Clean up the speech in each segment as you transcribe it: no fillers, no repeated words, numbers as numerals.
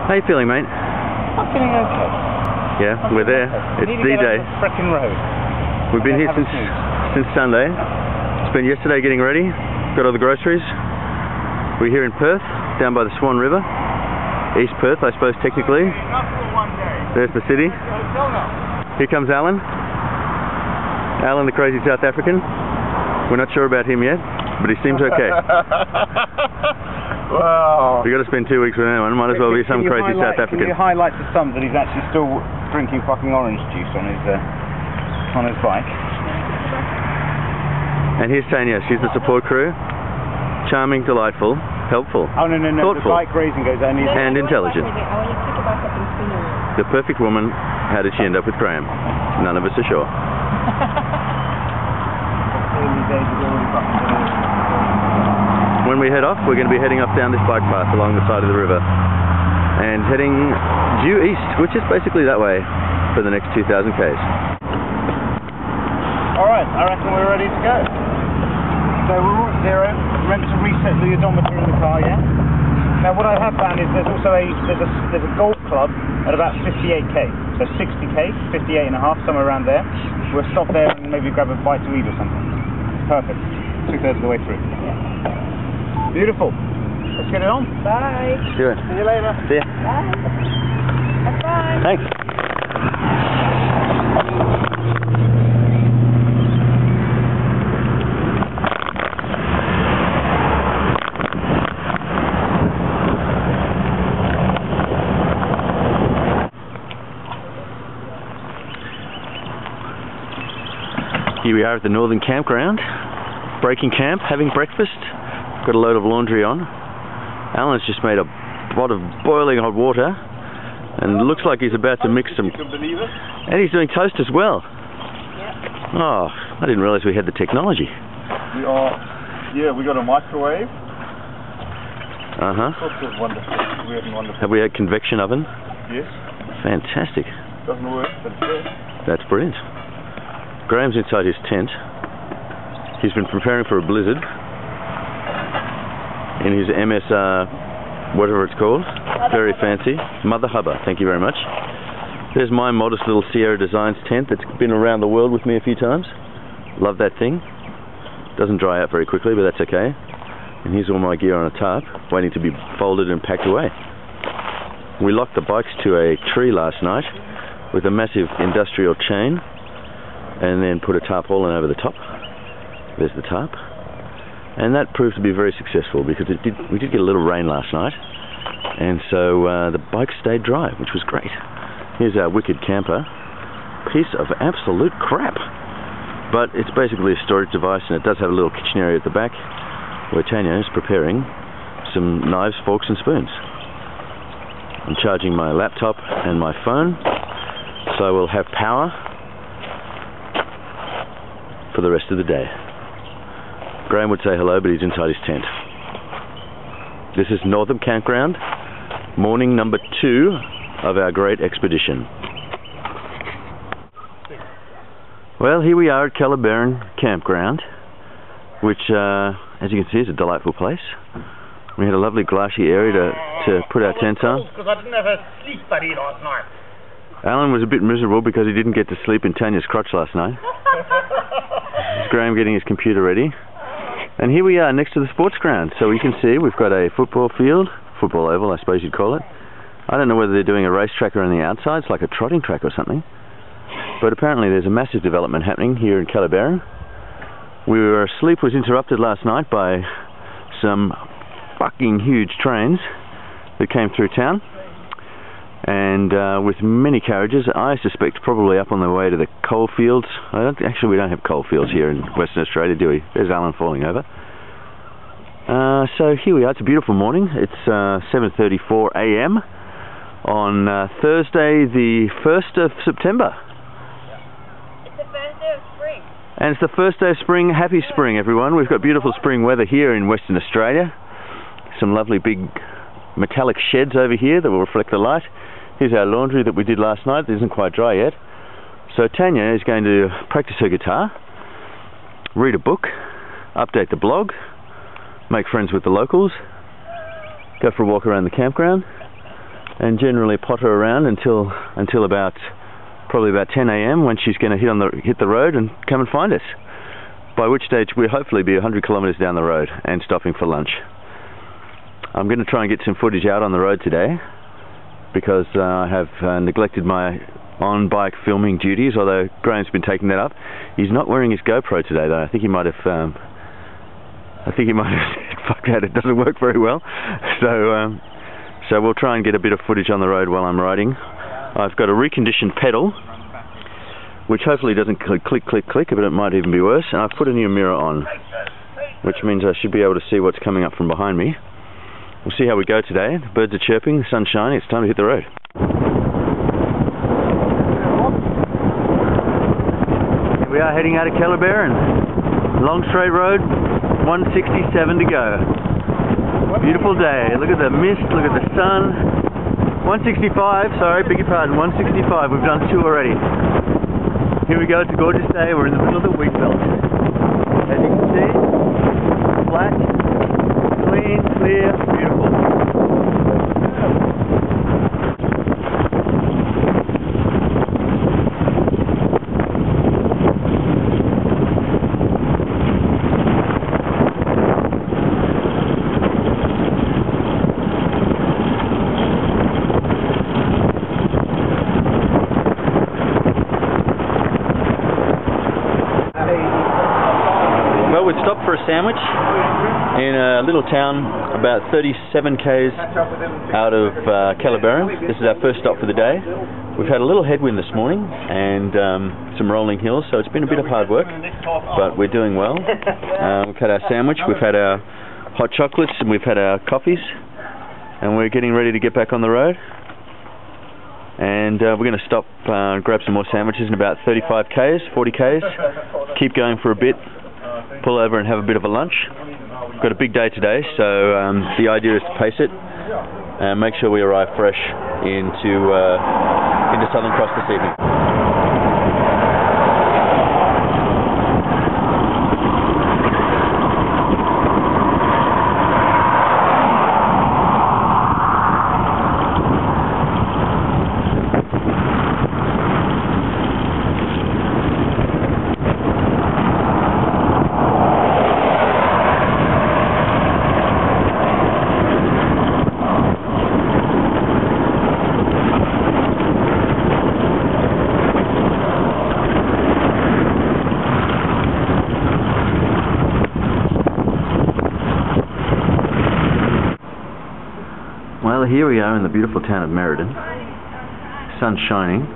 How you feeling, mate? I'm feeling okay. Yeah, we're there. Okay. It's D-Day. Frickin' road. We've been here since Sunday. Spent yesterday getting ready. Got all the groceries. We're here in Perth, down by the Swan River. East Perth, I suppose, technically. There's the city. Here comes Allan. Allan, the crazy South African. We're not sure about him yet, but he seems okay. Wow. We've got to spend 2 weeks with anyone. Might as well be some crazy South African. Can you highlight to some that he's actually still drinking fucking orange juice on his bike? And here's Tania. She's the support crew. Charming, delightful, helpful, oh, no, thoughtful, the bike racing goes only and intelligent. The perfect woman. How did she end up with Graeme? None of us are sure. When we head off, we're going to be heading up down this bike path along the side of the river and heading due east, which is basically that way for the next 2,000 k's. Alright, I reckon we're ready to go. So we're all at zero. Remember to reset the odometer in the car, yeah? Now what I have found is there's also there's a golf club at about 58k. So 60k, 58 and a half, somewhere around there. We'll stop there and maybe grab a bite to eat or something. Perfect. 2/3 of the way through. Beautiful. Let's get it on. Bye. Do it. See you later. See ya. Bye. Have fun. Thanks. Here we are at the Northern Campground, breaking camp, having breakfast, got a load of laundry on. Allan's just made a pot of boiling hot water and it looks like he's about to mix some... You can believe it. And he's doing toast as well. Yeah. Oh, I didn't realise we had the technology. We got a microwave. Uh-huh. That's wonderful. Weird and wonderful. Have we had convection oven? Yes. Fantastic. Doesn't work, but it's there. That's brilliant. Graeme's inside his tent. He's been preparing for a blizzard in his MSR, whatever it's called. Very fancy. Mother Hubba, thank you very much. There's my modest little Sierra Designs tent that's been around the world with me a few times. Love that thing. Doesn't dry out very quickly, but that's okay. And here's all my gear on a tarp, waiting to be folded and packed away. We locked the bikes to a tree last night with a massive industrial chain, and then put a tarpaulin over the top. There's the tarp. And that proved to be very successful because we did get a little rain last night, and so the bike stayed dry, which was great. Here's our wicked camper. Piece of absolute crap. But it's basically a storage device, and it does have a little kitchen area at the back where Tania is preparing some knives, forks and spoons. I'm charging my laptop and my phone, so I will have power for the rest of the day. Graeme would say hello, but he's inside his tent. This is Northern Campground, morning number 2 of our great expedition. Well, here we are at Calabarin Campground, which, as you can see, is a delightful place. We had a lovely glassy area to put our tents on. Because I didn't have a sleep buddy last night. Allan was a bit miserable because he didn't get to sleep in Tania's crotch last night. Graeme getting his computer ready. And here we are next to the sports ground. So you can see we've got a football field, football oval I suppose you'd call it. I don't know whether they're doing a racetrack on the outside, it's like a trotting track or something. But apparently there's a massive development happening here in Calabarin. Our sleep was interrupted last night by some fucking huge trains that came through town. And with many carriages, I suspect probably up on the way to the coal fields. Actually, we don't have coal fields here in Western Australia, do we? There's Allan falling over. So here we are. It's a beautiful morning. It's 7:34 a.m. on Thursday, the 1st of September. It's the first day of spring. And it's the first day of spring. Happy spring, everyone. We've got beautiful spring weather here in Western Australia. Some lovely big metallic sheds over here that will reflect the light. Here's our laundry that we did last night. It isn't quite dry yet. So Tania is going to practice her guitar, read a book, update the blog, make friends with the locals, go for a walk around the campground, and generally potter around until probably about 10 AM when she's going to hit the road and come and find us. By which stage we'll hopefully be 100 kilometres down the road and stopping for lunch. I'm going to try and get some footage out on the road today because I have neglected my on-bike filming duties, although Graham's been taking that up. He's not wearing his GoPro today though. I think he might have fuck that, it doesn't work very well. So we'll try and get a bit of footage on the road while I'm riding. I've got a reconditioned pedal, which hopefully doesn't click, but it might even be worse. And I've put a new mirror on, which means I should be able to see what's coming up from behind me. We'll see how we go today. The birds are chirping, the sun's shining, it's time to hit the road. We are heading out of Kellerberrin. Long straight road, 167 to go. Beautiful day. Look at the mist, look at the sun. 165, sorry, beg your pardon, 165. We've done 2 already. Here we go, it's a gorgeous day. We're in the middle of the wheat belt. As you can see, flat, clean, clear, beautiful. Well, we've stopped for a sandwich in a little town about 37 k's out of Kellerberrin. This is our first stop for the day. We've had a little headwind this morning and some rolling hills, so it's been a bit of hard work, but we're doing well. We've had our sandwich, we've had our hot chocolates, and we've had our coffees, and we're getting ready to get back on the road. And we're going to stop and grab some more sandwiches in about 35 k's, 40 k's, keep going for a bit, pull over and have a bit of a lunch. We've got a big day today, so the idea is to pace it and make sure we arrive fresh into Southern Cross this evening. Well, here we are in the beautiful town of Merredin. Sun's shining,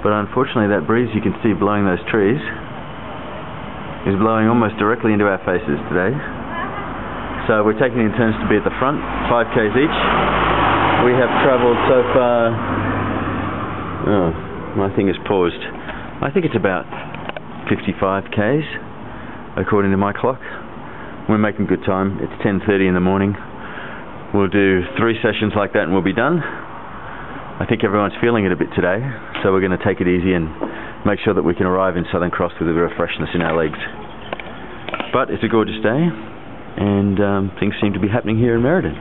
but unfortunately that breeze you can see blowing those trees is blowing almost directly into our faces today. So we're taking in turns to be at the front, 5 k's each. We have travelled so far, oh, my thing is paused. I think it's about 55 k's according to my clock. We're making good time. It's 10:30 in the morning. We'll do 3 sessions like that and we'll be done. I think everyone's feeling it a bit today, so we're going to take it easy and make sure that we can arrive in Southern Cross with a bit of freshness in our legs. But it's a gorgeous day, and things seem to be happening here in Merredin.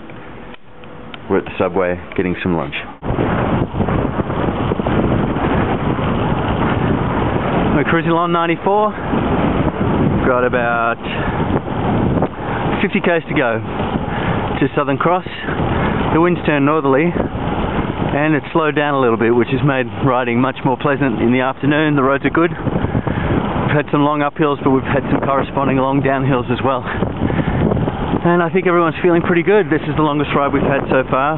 We're at the subway getting some lunch. We're cruising along 94. We've got about 50 k's to go to Southern Cross. The wind's turned northerly and it's slowed down a little bit, which has made riding much more pleasant in the afternoon. The roads are good. We've had some long uphills, but we've had some corresponding long downhills as well. And I think everyone's feeling pretty good. This is the longest ride we've had so far.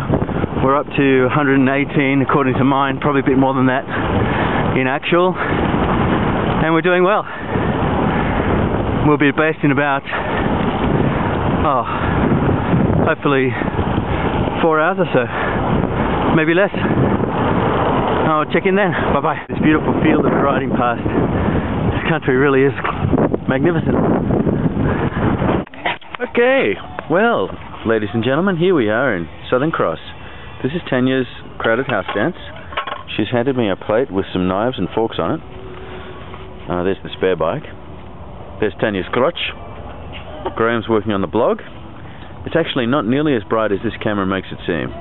We're up to 118 according to mine, probably a bit more than that in actual. And we're doing well. We'll be based in about, hopefully 4 hours or so, maybe less. I'll check in then. Bye bye. This beautiful field that we're riding past. This country really is magnificent. Okay, well, ladies and gentlemen, here we are in Southern Cross. This is Tanya's crowded house dance. She's handed me a plate with some knives and forks on it. There's the spare bike. There's Tanya's crotch. Graham's working on the blog. It's actually not nearly as bright as this camera makes it seem.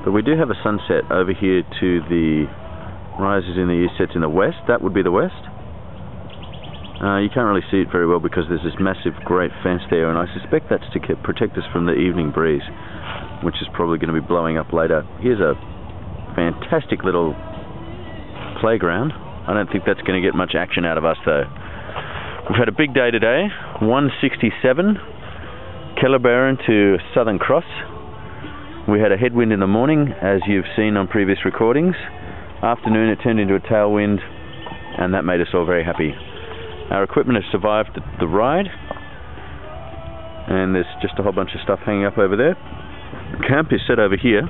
But we do have a sunset over here to the rises in the east, sets in the west. That would be the west. You can't really see it very well because there's this massive great fence there, and I suspect that's to protect us from the evening breeze, which is probably going to be blowing up later. Here's a fantastic little playground. I don't think that's going to get much action out of us though. We've had a big day today. 167 Kellerberrin to Southern Cross. We had a headwind in the morning, as you've seen on previous recordings. Afternoon it turned into a tailwind, and that made us all very happy. Our equipment has survived the ride, and there's just a whole bunch of stuff hanging up over there. Camp is set over here,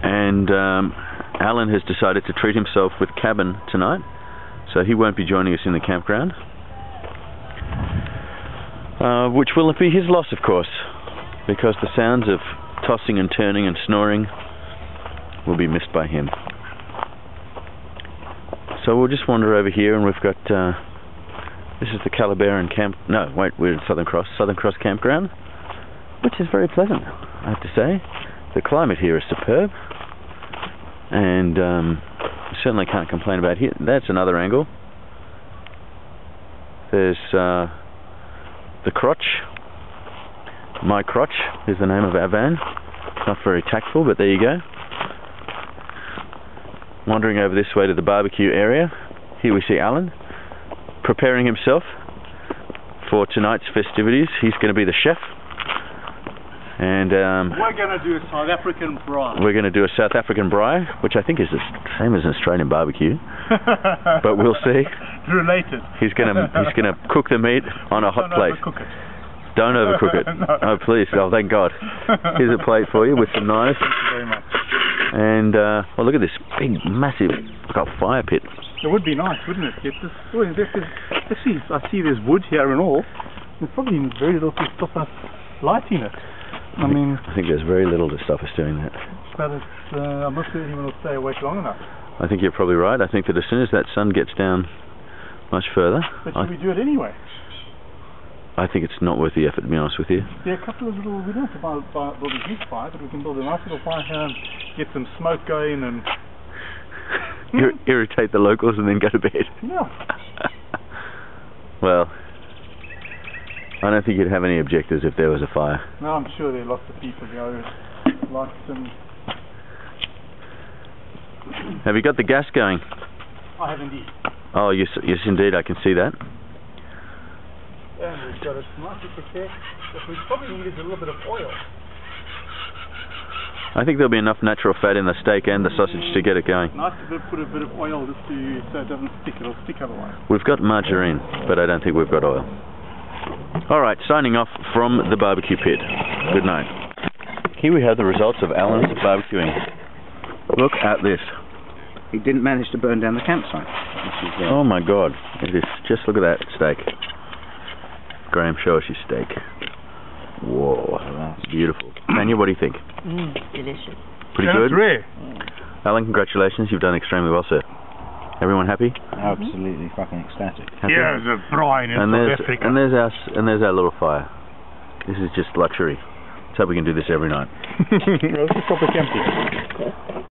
and Allan has decided to treat himself with cabin tonight, so he won't be joining us in the campground, which will be his loss, of course, because the sounds of tossing and turning and snoring will be missed by him. So we'll just wander over here, and we've got this is the Kellerberrin camp. No, wait, we're at Southern Cross campground, which is very pleasant, I have to say. The climate here is superb, and certainly can't complain about here. That's another angle. There's the crotch. My crotch is the name of our van. Not very tactful, but there you go. Wandering over this way to the barbecue area. Here we see Allan preparing himself for tonight's festivities. He's going to be the chef, and we're going to do a South African braai. We're going to do a South African braai, which I think is the same as an Australian barbecue, but we'll see. Related. He's going to cook the meat on a hot plate. Don't overcook it. Don't overcook it. No. Oh please! Oh thank God. Here's a plate for you with some knives. Thank you very much. And well, look at this big, massive, fire pit. It would be nice, wouldn't it? Let's see. I see there's wood here and all. There's probably very little to stop us lighting it. I think there's very little to stop us doing that. But it's, I'm not sure anyone will stay awake long enough. I think you're probably right. I think that as soon as that sun gets down much further... But should we do it anyway? I think it's not worth the effort, to be honest with you. There are a couple of little... We don't have to build a huge fire, but we can build a nice little fire here and get some smoke going and... irritate the locals and then go to bed. Yeah. Well, I don't think you'd have any objectors if there was a fire. No, I'm sure there are lots of people who like some... Have you got the gas going? I have indeed. Oh, yes indeed, I can see that. And we've got a nice little there, but we probably need a little bit of oil. I think there'll be enough natural fat in the steak and the sausage to get it going. Nice to put a bit of oil just so it doesn't stick. It'll stick otherwise. We've got margarine, but I don't think we've got oil. Alright, signing off from the barbecue pit. Good night. Here we have the results of Allan's barbecuing. Look at this. He didn't manage to burn down the campsite. Oh my God. It is, just look at that steak. Graeme, show us your steak. Whoa, that's beautiful. Tanya, what do you think? Delicious. Pretty good? Rare. Allan, congratulations. You've done extremely well, sir. Everyone happy? Absolutely fucking ecstatic. Happy? Here's a brine in South Africa. And there's our little fire. This is just luxury. Let's hope we can do this every night. Let's just stop the camping.